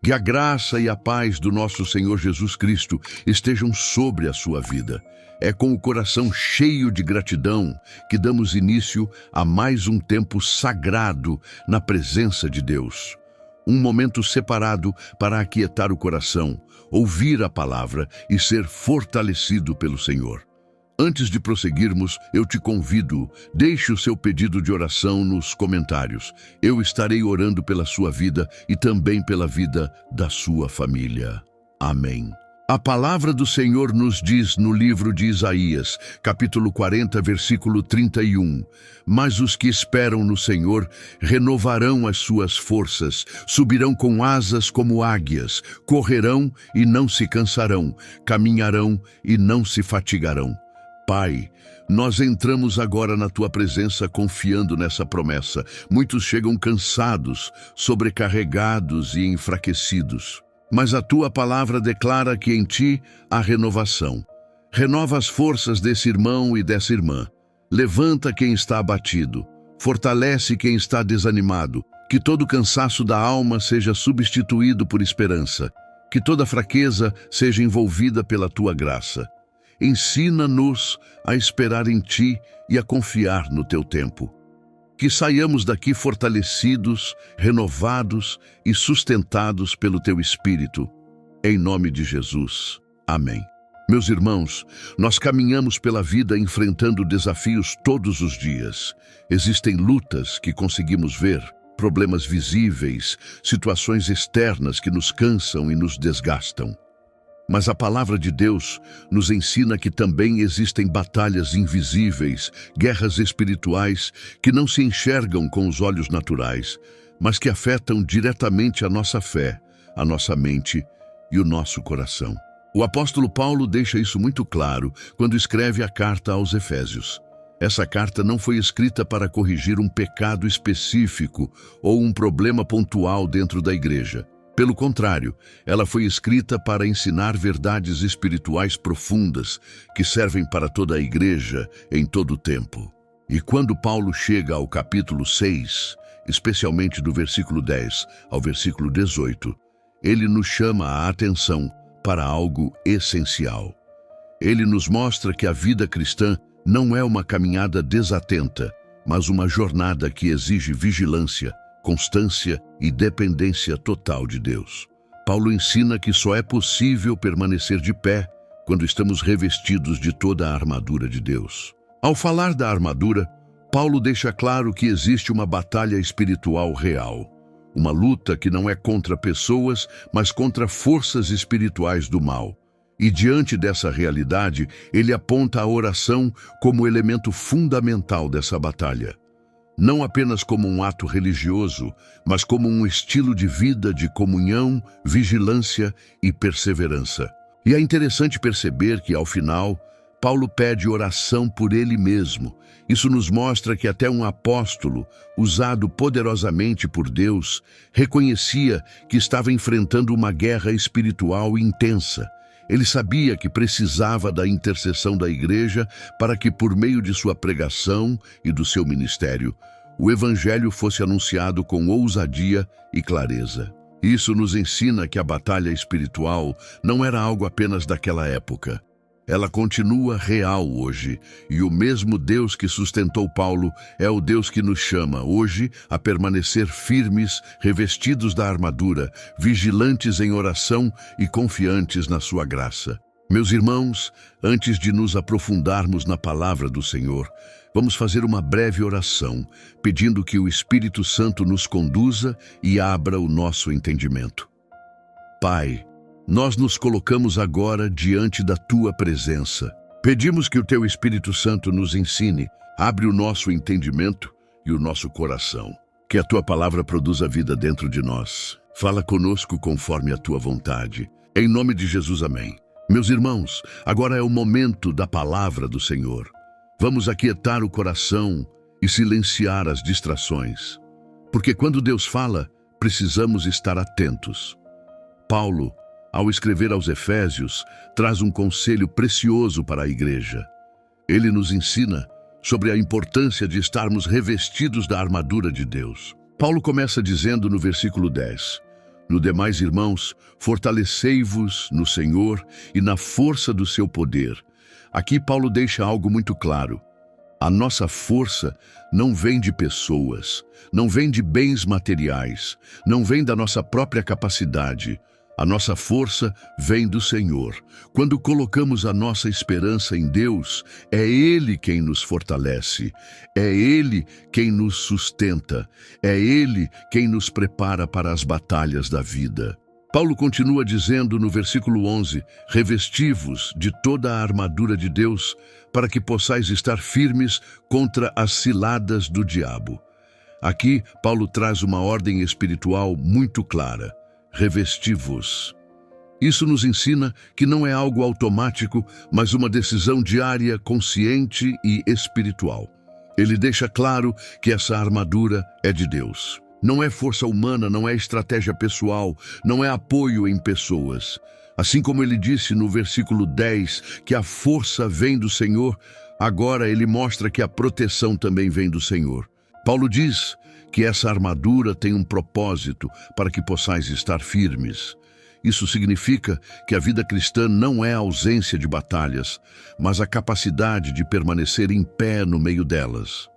Que a graça e a paz do nosso Senhor Jesus Cristo estejam sobre a sua vida. É com o coração cheio de gratidão que damos início a mais um tempo sagrado na presença de Deus. Um momento separado para aquietar o coração, ouvir a palavra e ser fortalecido pelo Senhor. Antes de prosseguirmos, eu te convido, deixe o seu pedido de oração nos comentários. Eu estarei orando pela sua vida e também pela vida da sua família. Amém. A palavra do Senhor nos diz no livro de Isaías, capítulo 40, versículo 31. Mas os que esperam no Senhor renovarão as suas forças, subirão com asas como águias, correrão e não se cansarão, caminharão e não se fatigarão. Pai, nós entramos agora na Tua presença confiando nessa promessa. Muitos chegam cansados, sobrecarregados e enfraquecidos. Mas a Tua palavra declara que em Ti há renovação. Renova as forças desse irmão e dessa irmã. Levanta quem está abatido. Fortalece quem está desanimado. Que todo cansaço da alma seja substituído por esperança. Que toda fraqueza seja envolvida pela Tua graça. Ensina-nos a esperar em Ti e a confiar no Teu tempo. Que saiamos daqui fortalecidos, renovados e sustentados pelo Teu Espírito. Em nome de Jesus. Amém. Meus irmãos, nós caminhamos pela vida enfrentando desafios todos os dias. Existem lutas que conseguimos ver, problemas visíveis, situações externas que nos cansam e nos desgastam. Mas a palavra de Deus nos ensina que também existem batalhas invisíveis, guerras espirituais que não se enxergam com os olhos naturais, mas que afetam diretamente a nossa fé, a nossa mente e o nosso coração. O apóstolo Paulo deixa isso muito claro quando escreve a carta aos Efésios. Essa carta não foi escrita para corrigir um pecado específico ou um problema pontual dentro da igreja. Pelo contrário, ela foi escrita para ensinar verdades espirituais profundas que servem para toda a igreja em todo o tempo. E quando Paulo chega ao capítulo 6, especialmente do versículo 10 ao versículo 18, ele nos chama a atenção para algo essencial. Ele nos mostra que a vida cristã não é uma caminhada desatenta, mas uma jornada que exige vigilância, constância e dependência total de Deus. Paulo ensina que só é possível permanecer de pé quando estamos revestidos de toda a armadura de Deus. Ao falar da armadura, Paulo deixa claro que existe uma batalha espiritual real, uma luta que não é contra pessoas, mas contra forças espirituais do mal. E diante dessa realidade, ele aponta a oração como elemento fundamental dessa batalha. Não apenas como um ato religioso, mas como um estilo de vida de comunhão, vigilância e perseverança. E é interessante perceber que, ao final, Paulo pede oração por ele mesmo. Isso nos mostra que até um apóstolo, usado poderosamente por Deus, reconhecia que estava enfrentando uma guerra espiritual intensa. Ele sabia que precisava da intercessão da igreja para que, por meio de sua pregação e do seu ministério, o evangelho fosse anunciado com ousadia e clareza. Isso nos ensina que a batalha espiritual não era algo apenas daquela época. Ela continua real hoje, e o mesmo Deus que sustentou Paulo é o Deus que nos chama hoje a permanecer firmes, revestidos da armadura, vigilantes em oração e confiantes na sua graça. Meus irmãos, antes de nos aprofundarmos na palavra do Senhor, vamos fazer uma breve oração, pedindo que o Espírito Santo nos conduza e abra o nosso entendimento. Pai, nós nos colocamos agora diante da Tua presença. Pedimos que o Teu Espírito Santo nos ensine, abre o nosso entendimento e o nosso coração. Que a Tua palavra produza vida dentro de nós. Fala conosco conforme a Tua vontade. Em nome de Jesus, amém. Meus irmãos, agora é o momento da palavra do Senhor. Vamos aquietar o coração e silenciar as distrações. Porque quando Deus fala, precisamos estar atentos. Paulo, ao escrever aos Efésios, traz um conselho precioso para a igreja. Ele nos ensina sobre a importância de estarmos revestidos da armadura de Deus. Paulo começa dizendo no versículo 10, No demais, irmãos, fortalecei-vos no Senhor e na força do seu poder. Aqui Paulo deixa algo muito claro. A nossa força não vem de pessoas, não vem de bens materiais, não vem da nossa própria capacidade. A nossa força vem do Senhor. Quando colocamos a nossa esperança em Deus, é Ele quem nos fortalece, é Ele quem nos sustenta, é Ele quem nos prepara para as batalhas da vida. Paulo continua dizendo no versículo 11, revesti-vos de toda a armadura de Deus, para que possais estar firmes contra as ciladas do diabo. Aqui, Paulo traz uma ordem espiritual muito clara. Revesti-vos. Isso nos ensina que não é algo automático, mas uma decisão diária, consciente e espiritual. Ele deixa claro que essa armadura é de Deus. Não é força humana, não é estratégia pessoal, não é apoio em pessoas. Assim como ele disse no versículo 10 que a força vem do Senhor, agora ele mostra que a proteção também vem do Senhor. Paulo diz que essa armadura tem um propósito para que possais estar firmes. Isso significa que a vida cristã não é a ausência de batalhas, mas a capacidade de permanecer em pé no meio delas.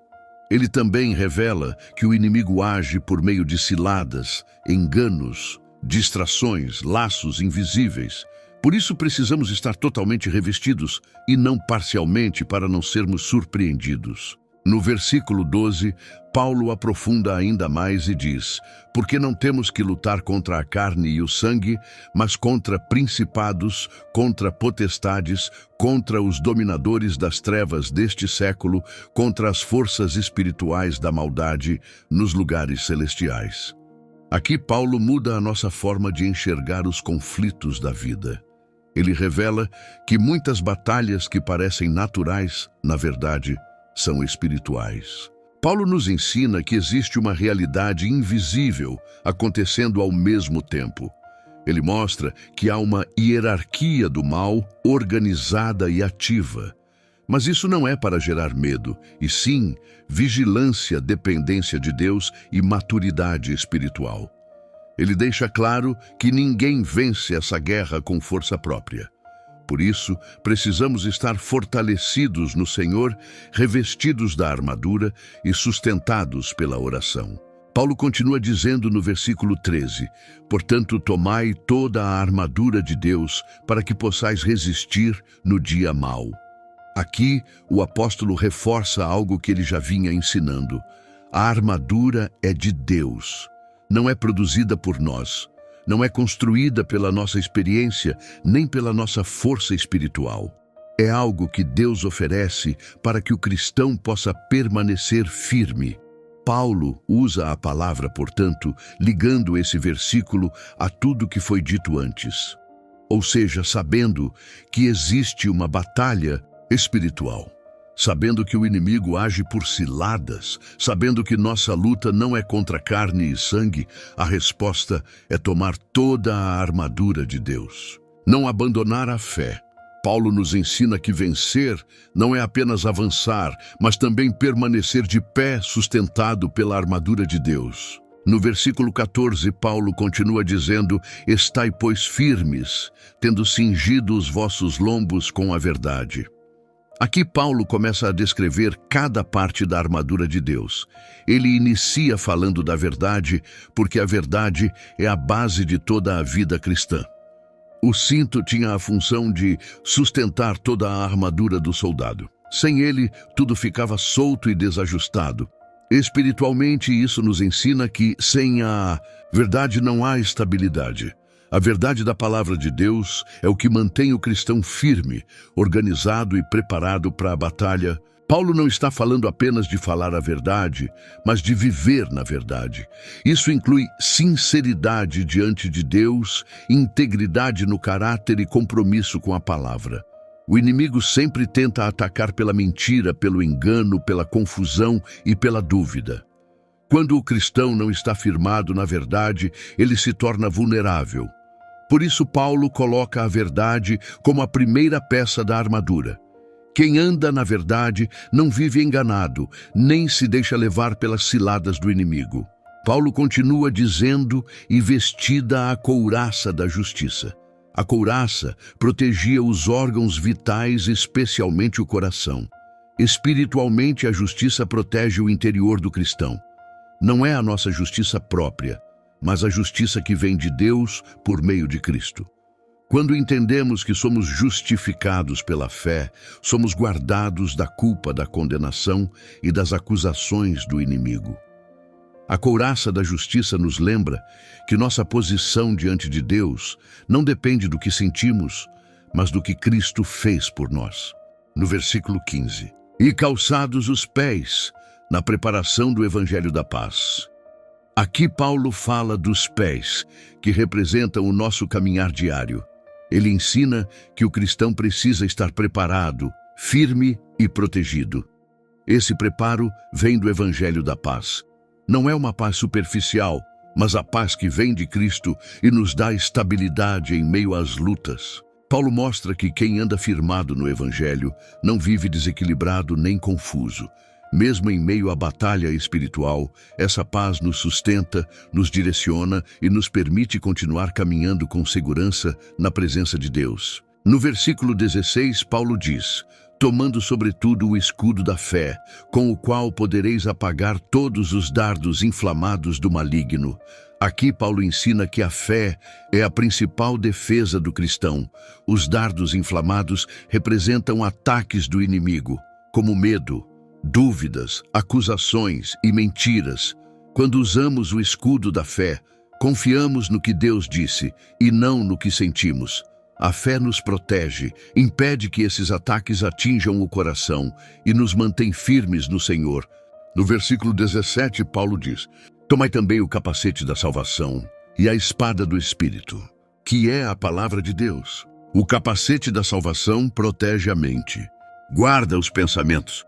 Ele também revela que o inimigo age por meio de ciladas, enganos, distrações, laços invisíveis. Por isso precisamos estar totalmente revestidos e não parcialmente para não sermos surpreendidos. No versículo 12, Paulo aprofunda ainda mais e diz: porque não temos que lutar contra a carne e o sangue, mas contra principados, contra potestades, contra os dominadores das trevas deste século, contra as forças espirituais da maldade nos lugares celestiais. Aqui Paulo muda a nossa forma de enxergar os conflitos da vida. Ele revela que muitas batalhas que parecem naturais, na verdade, são espirituais. Paulo nos ensina que existe uma realidade invisível acontecendo ao mesmo tempo. Ele mostra que há uma hierarquia do mal organizada e ativa. Mas isso não é para gerar medo, e sim vigilância, dependência de Deus e maturidade espiritual. Ele deixa claro que ninguém vence essa guerra com força própria. Por isso, precisamos estar fortalecidos no Senhor, revestidos da armadura e sustentados pela oração. Paulo continua dizendo no versículo 13, portanto, tomai toda a armadura de Deus para que possais resistir no dia mau. Aqui, o apóstolo reforça algo que ele já vinha ensinando. A armadura é de Deus, não é produzida por nós. Não é construída pela nossa experiência, nem pela nossa força espiritual. É algo que Deus oferece para que o cristão possa permanecer firme. Paulo usa a palavra, portanto, ligando esse versículo a tudo que foi dito antes. Ou seja, sabendo que existe uma batalha espiritual. Sabendo que o inimigo age por ciladas, sabendo que nossa luta não é contra carne e sangue, a resposta é tomar toda a armadura de Deus. Não abandonar a fé. Paulo nos ensina que vencer não é apenas avançar, mas também permanecer de pé sustentado pela armadura de Deus. No versículo 14, Paulo continua dizendo, estai, pois, firmes, tendo cingido os vossos lombos com a verdade. Aqui Paulo começa a descrever cada parte da armadura de Deus. Ele inicia falando da verdade, porque a verdade é a base de toda a vida cristã. O cinto tinha a função de sustentar toda a armadura do soldado. Sem ele, tudo ficava solto e desajustado. Espiritualmente, isso nos ensina que, sem a verdade, não há estabilidade. A verdade da palavra de Deus é o que mantém o cristão firme, organizado e preparado para a batalha. Paulo não está falando apenas de falar a verdade, mas de viver na verdade. Isso inclui sinceridade diante de Deus, integridade no caráter e compromisso com a palavra. O inimigo sempre tenta atacar pela mentira, pelo engano, pela confusão e pela dúvida. Quando o cristão não está firmado na verdade, ele se torna vulnerável. Por isso, Paulo coloca a verdade como a primeira peça da armadura. Quem anda na verdade não vive enganado, nem se deixa levar pelas ciladas do inimigo. Paulo continua dizendo: e vestida a couraça da justiça. A couraça protegia os órgãos vitais, especialmente o coração. Espiritualmente, a justiça protege o interior do cristão. Não é a nossa justiça própria, mas a justiça que vem de Deus por meio de Cristo. Quando entendemos que somos justificados pela fé, somos guardados da culpa, da condenação e das acusações do inimigo. A couraça da justiça nos lembra que nossa posição diante de Deus não depende do que sentimos, mas do que Cristo fez por nós. No versículo 15. E calçados os pés na preparação do Evangelho da Paz. Aqui Paulo fala dos pés, que representam o nosso caminhar diário. Ele ensina que o cristão precisa estar preparado, firme e protegido. Esse preparo vem do Evangelho da Paz. Não é uma paz superficial, mas a paz que vem de Cristo e nos dá estabilidade em meio às lutas. Paulo mostra que quem anda firmado no Evangelho não vive desequilibrado nem confuso. Mesmo em meio à batalha espiritual, essa paz nos sustenta, nos direciona e nos permite continuar caminhando com segurança na presença de Deus. No versículo 16, Paulo diz: tomando sobretudo o escudo da fé, com o qual podereis apagar todos os dardos inflamados do maligno. Aqui Paulo ensina que a fé é a principal defesa do cristão. Os dardos inflamados representam ataques do inimigo, como medo, dúvidas, acusações e mentiras. Quando usamos o escudo da fé, confiamos no que Deus disse e não no que sentimos. A fé nos protege, impede que esses ataques atinjam o coração e nos mantém firmes no Senhor. No versículo 17, Paulo diz: tomai também o capacete da salvação e a espada do Espírito, que é a palavra de Deus. O capacete da salvação protege a mente, guarda os pensamentos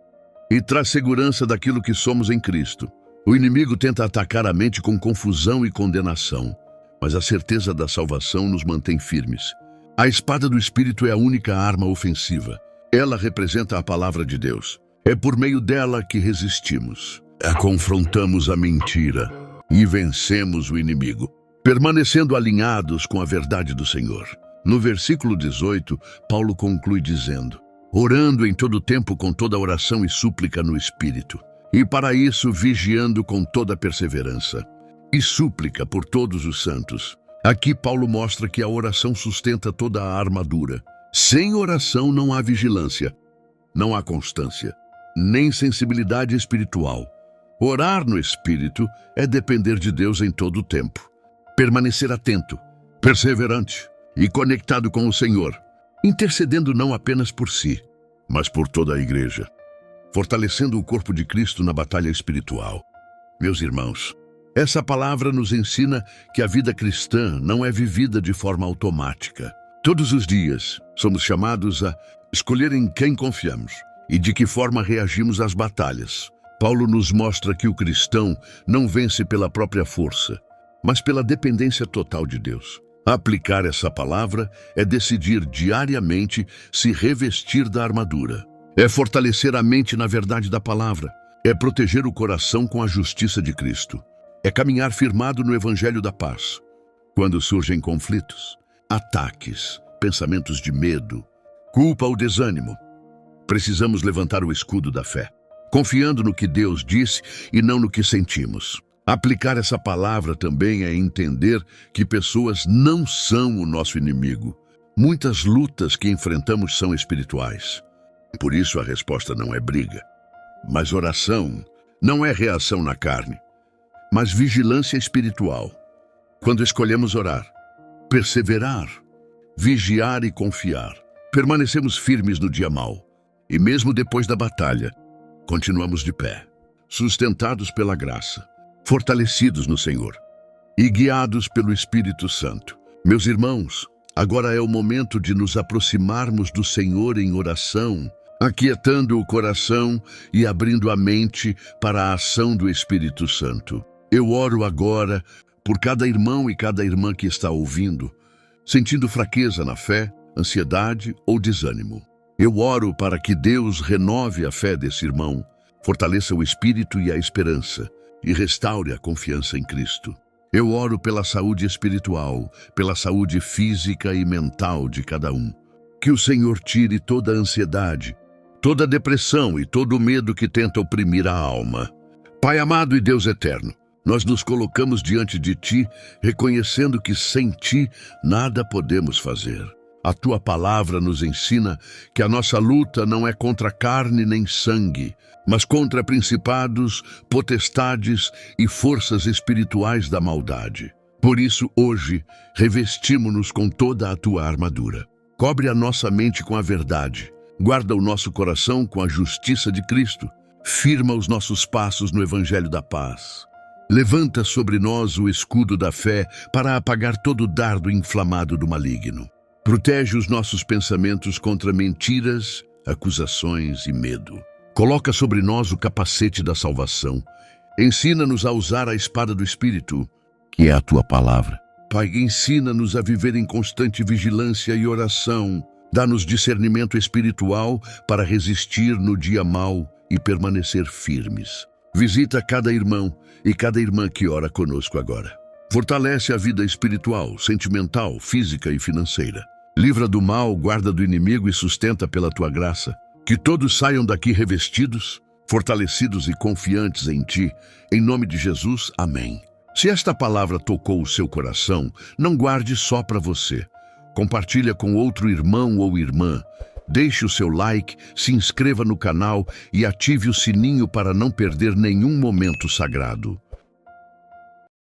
e traz segurança daquilo que somos em Cristo. O inimigo tenta atacar a mente com confusão e condenação, mas a certeza da salvação nos mantém firmes. A espada do Espírito é a única arma ofensiva. Ela representa a palavra de Deus. É por meio dela que resistimos. Confrontamos a mentira e vencemos o inimigo, permanecendo alinhados com a verdade do Senhor. No versículo 18, Paulo conclui dizendo: orando em todo tempo com toda oração e súplica no Espírito, e para isso vigiando com toda perseverança e súplica por todos os santos. Aqui Paulo mostra que a oração sustenta toda a armadura. Sem oração não há vigilância, não há constância, nem sensibilidade espiritual. Orar no Espírito é depender de Deus em todo o tempo. Permanecer atento, perseverante e conectado com o Senhor, intercedendo não apenas por si, mas por toda a igreja, fortalecendo o corpo de Cristo na batalha espiritual. Meus irmãos, essa palavra nos ensina que a vida cristã não é vivida de forma automática. Todos os dias somos chamados a escolher em quem confiamos e de que forma reagimos às batalhas. Paulo nos mostra que o cristão não vence pela própria força, mas pela dependência total de Deus. Aplicar essa palavra é decidir diariamente se revestir da armadura. É fortalecer a mente na verdade da palavra. É proteger o coração com a justiça de Cristo. É caminhar firmado no Evangelho da Paz. Quando surgem conflitos, ataques, pensamentos de medo, culpa ou desânimo, precisamos levantar o escudo da fé, confiando no que Deus disse e não no que sentimos. Aplicar essa palavra também é entender que pessoas não são o nosso inimigo. Muitas lutas que enfrentamos são espirituais. Por isso a resposta não é briga, mas oração. Não é reação na carne, mas vigilância espiritual. Quando escolhemos orar, perseverar, vigiar e confiar, permanecemos firmes no dia mau. E mesmo depois da batalha, continuamos de pé, sustentados pela graça, fortalecidos no Senhor e guiados pelo Espírito Santo. Meus irmãos, agora é o momento de nos aproximarmos do Senhor em oração, aquietando o coração e abrindo a mente para a ação do Espírito Santo. Eu oro agora por cada irmão e cada irmã que está ouvindo, sentindo fraqueza na fé, ansiedade ou desânimo. Eu oro para que Deus renove a fé desse irmão, fortaleça o espírito e a esperança, e restaure a confiança em Cristo. Eu oro pela saúde espiritual, pela saúde física e mental de cada um. Que o Senhor tire toda a ansiedade, toda a depressão e todo o medo que tenta oprimir a alma. Pai amado e Deus eterno, nós nos colocamos diante de Ti, reconhecendo que sem Ti nada podemos fazer. A Tua palavra nos ensina que a nossa luta não é contra carne nem sangue, mas contra principados, potestades e forças espirituais da maldade. Por isso, hoje, revestimos-nos com toda a Tua armadura. Cobre a nossa mente com a verdade, guarda o nosso coração com a justiça de Cristo, firma os nossos passos no Evangelho da paz. Levanta sobre nós o escudo da fé para apagar todo o dardo inflamado do maligno. Protege os nossos pensamentos contra mentiras, acusações e medo. Coloca sobre nós o capacete da salvação. Ensina-nos a usar a espada do Espírito, que é a Tua palavra. Pai, ensina-nos a viver em constante vigilância e oração. Dá-nos discernimento espiritual para resistir no dia mau e permanecer firmes. Visita cada irmão e cada irmã que ora conosco agora. Fortalece a vida espiritual, sentimental, física e financeira. Livra do mal, guarda do inimigo e sustenta pela Tua graça. Que todos saiam daqui revestidos, fortalecidos e confiantes em Ti. Em nome de Jesus, amém. Se esta palavra tocou o seu coração, não guarde só para você. Compartilha com outro irmão ou irmã. Deixe o seu like, se inscreva no canal e ative o sininho para não perder nenhum momento sagrado.